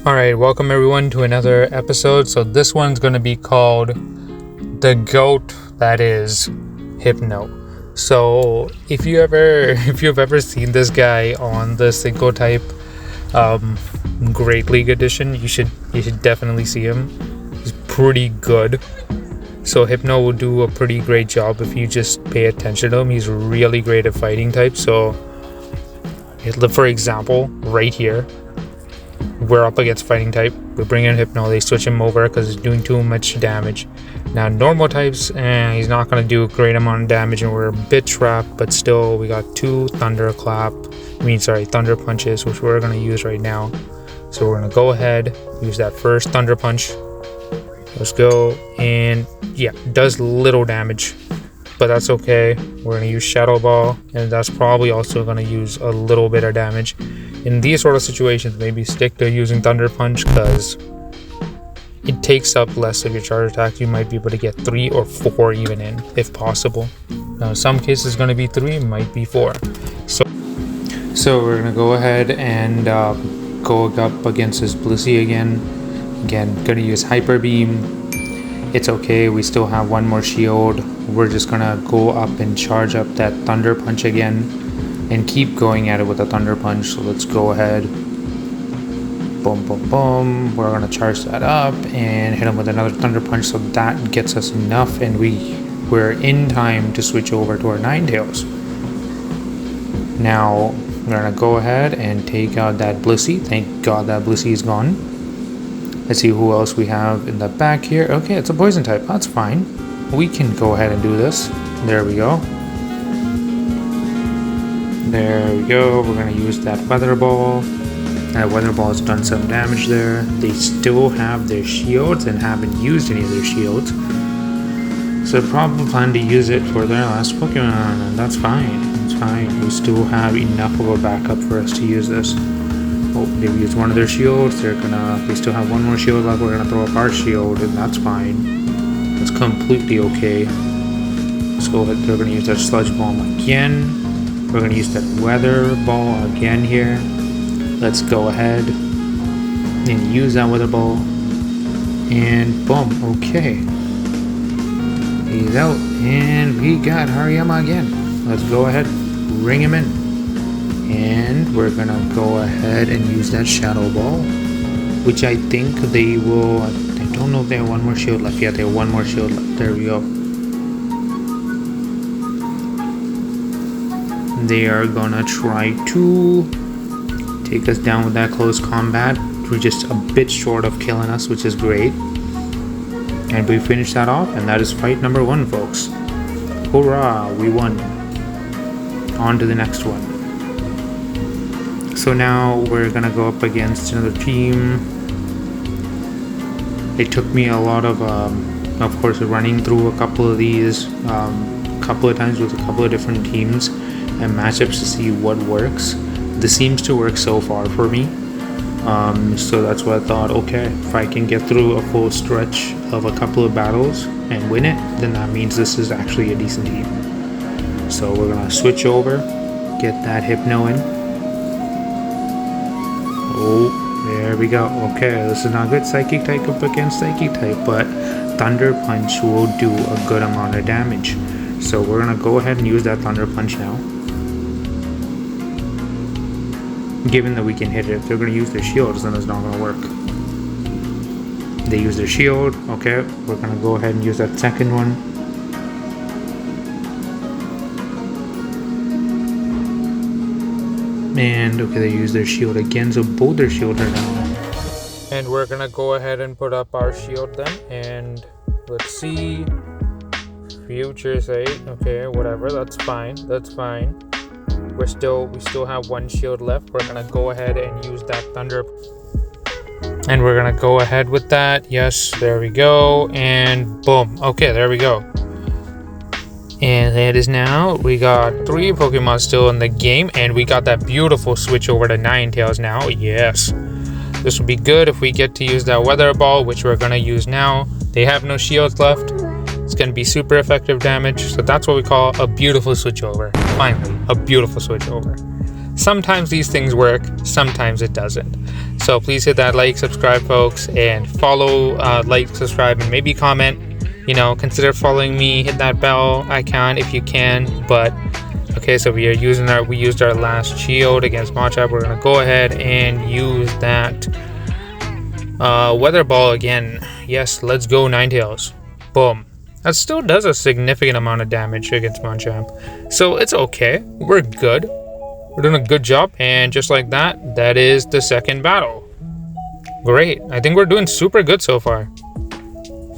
Alright, welcome everyone to another episode. So this one's going to be called The GOAT That Is Hypno. So if you've ever seen this guy on the Synchro type Great League edition, you should definitely see him. He's pretty good. So Hypno will do a pretty great job if you just pay attention to him. He's really great at fighting types. So for example, right here, we're up against fighting type. We bring in Hypno. They switch him over because he's doing too much damage. Now normal types, he's not going to do a great amount of damage, and we're a bit trapped. But still, we got two thunder punches, which we're going to use right now. So we're going to go ahead, use that first thunder punch. Let's go, and yeah, does little damage, but that's okay. We're going to use Shadow Ball, and that's probably also going to use a little bit of damage. In these sort of situations, maybe stick to using Thunder Punch because it takes up less of your charge attack. You might be able to get 3 or 4 even in, if possible. Now, in some cases, it's going to be 3, might be 4. So we're going to go ahead and go up against this Blissey again. Again, going to use Hyper Beam. It's okay, we still have one more shield. We're just going to go up and charge up that Thunder Punch again and keep going at it with a Thunder Punch. So let's go ahead. Boom, boom, boom. We're going to charge that up and hit him with another Thunder Punch. So that gets us enough, and we're in time to switch over to our Ninetales. Now, we're going to go ahead and take out that Blissey. Thank God that Blissey is gone. Let's see who else we have in the back here. Okay, it's a poison type. That's fine. We can go ahead and do this. There we go. There we go. We're going to use that Weather Ball. That Weather Ball has done some damage there. They still have their shields and haven't used any of their shields. So they probably plan to use it for their last Pokemon, and that's fine. It's fine. We still have enough of a backup for us to use this. Oh, they've used one of their shields. They still have one more shield left. We're going to throw up our shield, and that's fine. That's completely okay. So they're going to use that Sludge Bomb again. We're going to use that Weather Ball again here. Let's go ahead and use that Weather Ball. And boom, okay. He's out. And we got Hariyama again. Let's go ahead, bring him in. And we're going to go ahead and use that Shadow Ball, which I think they will. I don't know if they have one more shield left. Yeah, they have one more shield left. There we go. They are gonna try to take us down with that close combat. We're just a bit short of killing us, which is great. And we finished that off, and that is fight number 1, folks. Hurrah, we won. On to the next one. So now we're gonna go up against another team. It took me a lot of course, running through a couple of these, couple of times with a couple of different teams and matchups to see what works. This seems to work so far for me. So that's why I thought, okay, if I can get through a full stretch of a couple of battles and win it, then that means this is actually a decent team. So we're gonna switch over, get that Hypno in. Oh, there we go. Okay, this is not good. Psychic type up against Psychic type, but Thunder Punch will do a good amount of damage. So we're gonna go ahead and use that Thunder Punch now. Given that we can hit it, if they're gonna use their shields, then it's not gonna work. They use their shield. Okay, we're gonna go ahead and use that second one. And okay, they use their shield again, so both their shields are down. And we're gonna go ahead and put up our shield then, and let's see. Future Sight, okay, whatever, that's fine, that's fine. We still have one shield left. We're gonna go ahead and use that Thunder, and we're gonna go ahead with that. Yes, there we go, and boom. Okay, there we go. And it is now, we got 3 Pokemon still in the game, and we got that beautiful switch over to Ninetales now. Yes, this would be good if we get to use that Weather Ball, which we're gonna use now. They have no shields left. It's going to be super effective damage. So that's what we call a beautiful switch over. Finally, a beautiful switch over. sometimes these things work, sometimes it doesn't. So please hit that like, subscribe, folks, and follow, like, subscribe, and maybe comment. You know, consider following me. Hit that bell icon if you can. But okay, so we used our last shield against Machamp. We're gonna go ahead and use that weather ball again. Yes, let's go, Ninetales. Boom. That still does a significant amount of damage against Machamp, so it's okay. We're good. We're doing a good job, and just like that, that is the second battle. Great. I think we're doing super good so far.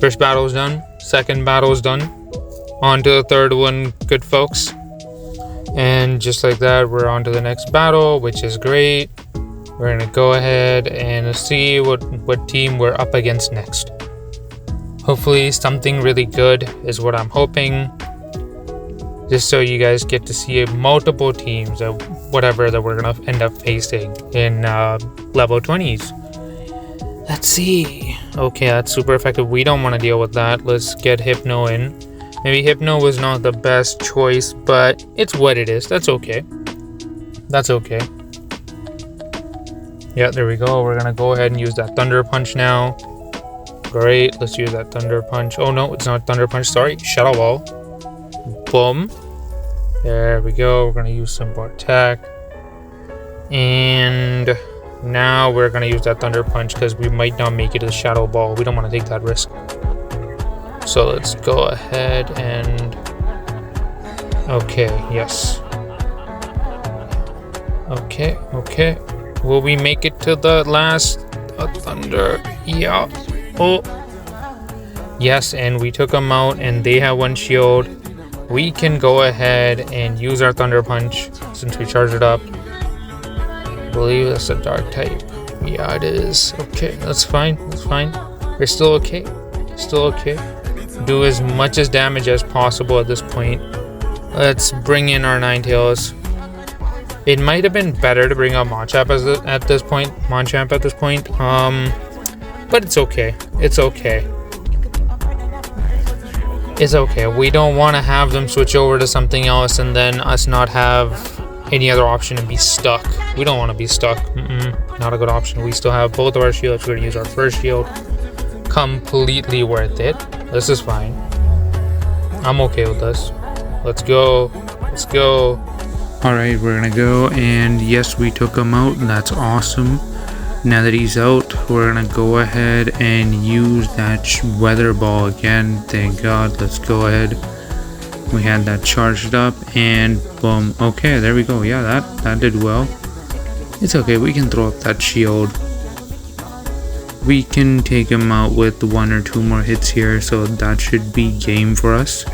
First battle is done. Second battle is done. On to the third one, good folks. And just like that, we're on to the next battle, which is great. We're gonna go ahead and see what team we're up against next. Hopefully something really good is what I'm hoping. Just so you guys get to see multiple teams of whatever that we're gonna end up facing in level 20s. Let's see. Okay, that's super effective. We don't want to deal with that. Let's get Hypno in. Maybe Hypno was not the best choice, but it's what it is. That's okay. That's okay. Yeah, there we go. We're gonna go ahead and use that Thunder Punch now. Great. Let's use that Thunder Punch. Oh no, it's not Thunder Punch. Sorry, Shadow Ball. Boom. There we go. We're gonna use some more attack, and now we're gonna use that Thunder Punch because we might not make it to the Shadow Ball. We don't want to take that risk. So let's go ahead and okay, yes. Okay. Will we make it to the last Thunder? Yeah. Oh. Yes, and we took them out, and they have one shield. We can go ahead and use our Thunder Punch since we charged it up. I believe that's a dark type. Yeah, it is. Okay, that's fine. That's fine. We're still okay. Still okay. Do as much as damage as possible at this point. Let's bring in our Ninetales. It might have been better to bring out Machamp at this point. But it's okay. It's okay. It's okay. We don't want to have them switch over to something else and then us not have any other option and be stuck. We don't want to be stuck. Not a good option. We still have both of our shields. We're going to use our first shield. Completely worth it. This is fine. I'm okay with this. Let's go. Let's go. Alright, we're going to go. And yes, we took him out. That's awesome. Now that he's out, we're gonna go ahead and use that weather ball again. Thank God. Let's go ahead. We had that charged up, and boom. Okay, there we go. Yeah, that did well. It's okay. We can throw up that shield. We can take him out with 1 or 2 more hits here, so that should be game for us.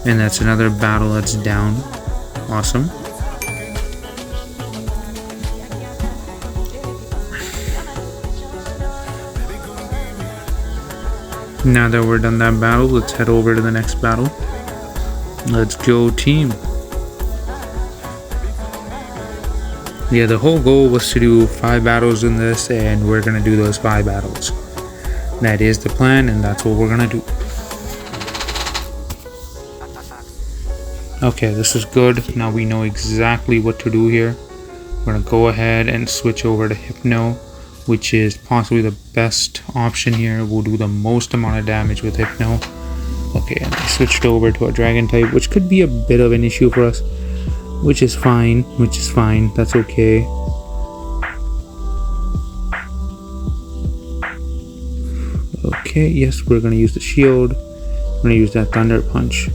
And that's another battle that's down. Awesome. Now that we're done that battle, let's head over to the next battle. Let's go, team. Yeah, the whole goal was to do 5 battles in this, and we're gonna do those 5 battles. That is the plan, and that's what we're gonna do. Okay, this is good. Now we know exactly what to do here. We're gonna go ahead and switch over to Hypno, which is possibly the best option here. We'll do the most amount of damage with Hypno. Okay, and I switched over to a Dragon type, which could be a bit of an issue for us, which is fine. That's okay. Okay, yes, we're gonna use the shield. We're gonna use that Thunder Punch.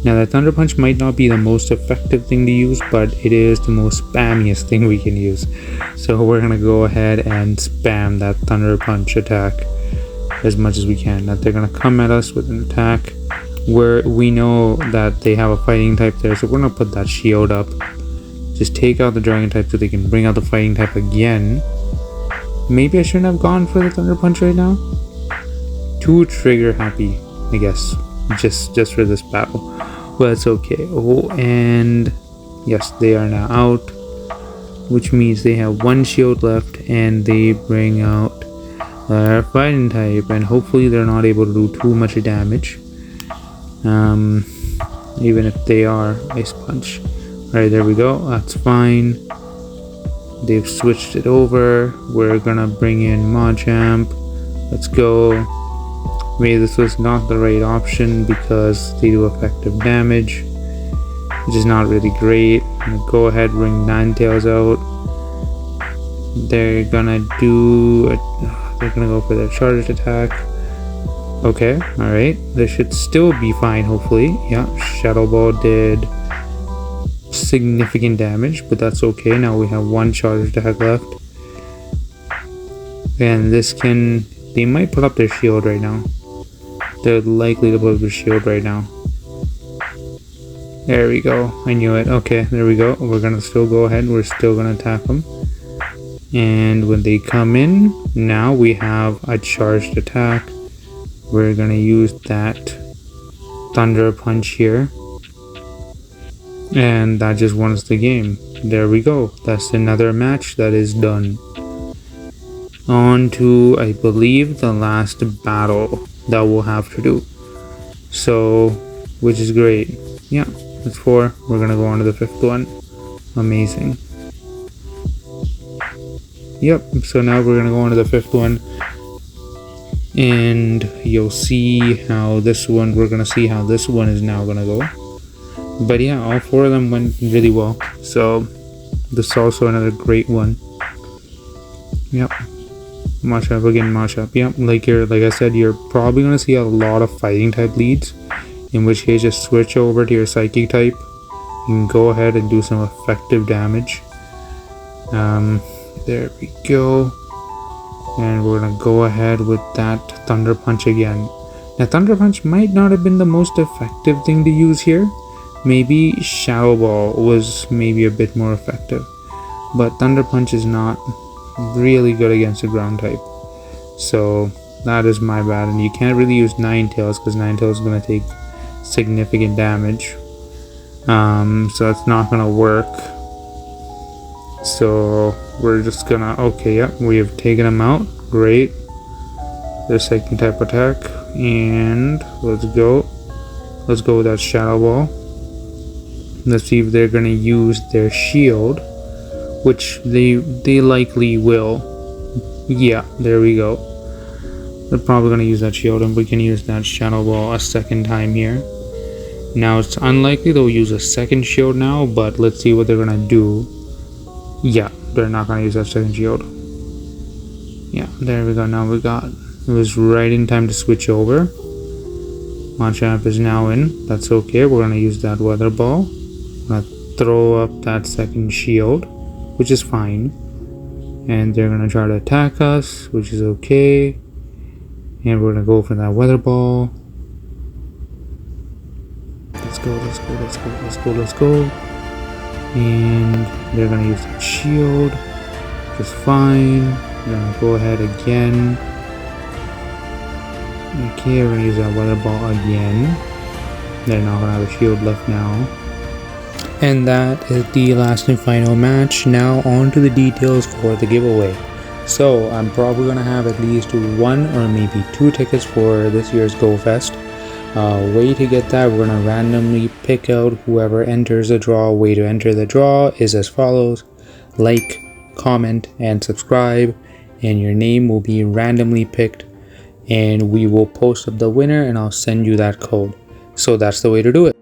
Now that Thunder Punch might not be the most effective thing to use, but it is the most spammiest thing we can use. So we're gonna go ahead and spam that Thunder Punch attack as much as we can. That they're gonna come at us with an attack where we know that they have a fighting type there, so we're gonna put that shield up. Just take out the Dragon type so they can bring out the fighting type again. Maybe I shouldn't have gone for the Thunder Punch right now. Too trigger happy, I guess. Just for this battle. Well, it's okay. Oh, and yes, they are now out, which means they have 1 shield left, and they bring out their fighting type, and hopefully they're not able to do too much damage. Even if they are Ice Punch. Alright, there we go. That's fine. They've switched it over. We're gonna bring in Machamp. Let's go. Maybe this was not the right option because they do effective damage, which is not really great. I'm gonna go ahead, bring Ninetales out. They're gonna go for their charged attack. Okay, alright. This should still be fine, hopefully. Yeah, Shadow Ball did significant damage, but that's okay. Now we have one charged attack left. And they might put up their shield right now. They're likely to put up their shield right now. There we go. I knew it. Okay, there we go. We're gonna still go ahead. We're still gonna attack them. And when they come in, now we have a charged attack. We're gonna use that Thunder Punch here. And that just won us the game. There we go. That's another match that is done. On to, I believe, the last battle that we'll have to do. So, which is great. Yeah, that's 4. We're gonna go on to the 5th one. Amazing. Yep, so now we're gonna go on to the 5th one. And you'll see how this one, we're gonna see how this one is now gonna go. But yeah, all 4 of them went really well. So this is also another great one. Yep. Machamp again, Machamp. Yep, like I said, you're probably gonna see a lot of fighting type leads. In which case, just switch over to your psychic type. You can go ahead and do some effective damage. There we go. And we're gonna go ahead with that Thunder Punch again. Now, Thunder Punch might not have been the most effective thing to use here. Maybe Shadow Ball was maybe a bit more effective. But Thunder Punch is not really good against a ground type. So that is my bad. And you can't really use Ninetales because Ninetales is going to take significant damage. So it's not going to work. So we're just going to... Okay, yeah, we have taken them out. Great. Their second type attack. And let's go. Let's go with that Shadow Ball. Let's see if they're going to use their shield, which they likely will. Yeah, there we go. They're probably going to use that shield, and we can use that Shadow Ball a second time here. Now, it's unlikely they'll use a second shield now, but let's see what they're going to do. Yeah, they're not going to use that second shield. Yeah, there we go. Now we got... It was right in time to switch over. Machamp is now in. That's okay. We're going to use that Weather Ball. We're gonna throw up that second shield, which is fine, and they're gonna try to attack us, which is okay, and we're gonna go for that Weather Ball. Let's go, and they're gonna use that shield, which is fine. We're gonna go ahead again. Okay, we're gonna use that Weather Ball again. They're not gonna have a shield left now. And that is the last and final match. Now on to the details for the giveaway. So I'm probably going to have at least 1 or maybe 2 tickets for this year's GOfest. Way to get that, we're going to randomly pick out whoever enters the draw. Way to enter the draw is as follows: like, comment, and subscribe, and your name will be randomly picked, and we will post up the winner and I'll send you that code. So that's the way to do it.